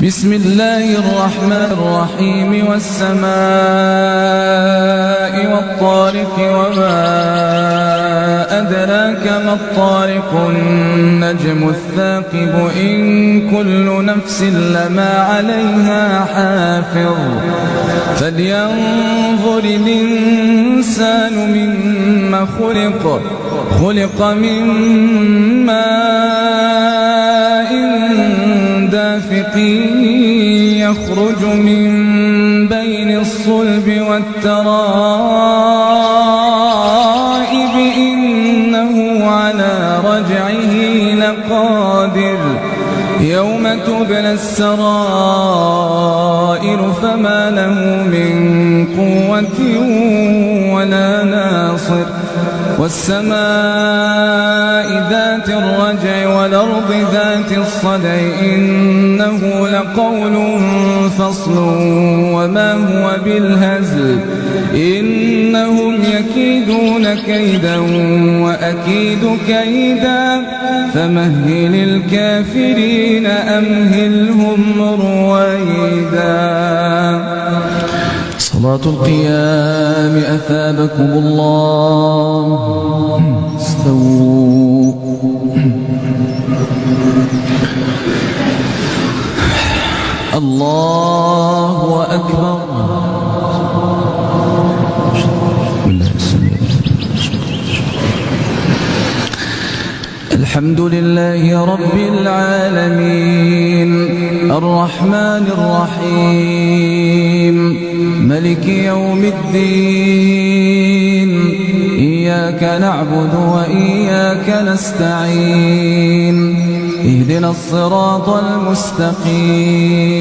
بسم الله الرحمن الرحيم والسماء والطارق وما أدراك ما الطارق النجم الثاقب إن كل نفس لما عليها حافظ فلينظر الإنسان مما خلق من ماء دافق يخرج من بين الصلب والترائب إنه على رجعه لقادر يوم تبلى السرائر فما له من قوة ولا ناصر والسماء ذات الرجع والأرض ذات الصدع إنه لقول فصل وما هو بالهزل إنهم يكيدون كيدا وأكيد كيدا فمهل الكافرين أمهلهم رويدا. صلاة القيام أثابكم الله. استووا. الله أكبر. الحمد لله رب العالمين الرحمن الرحيم ملك يوم الدين إياك نعبد وإياك نستعين اهدنا الصراط المستقيم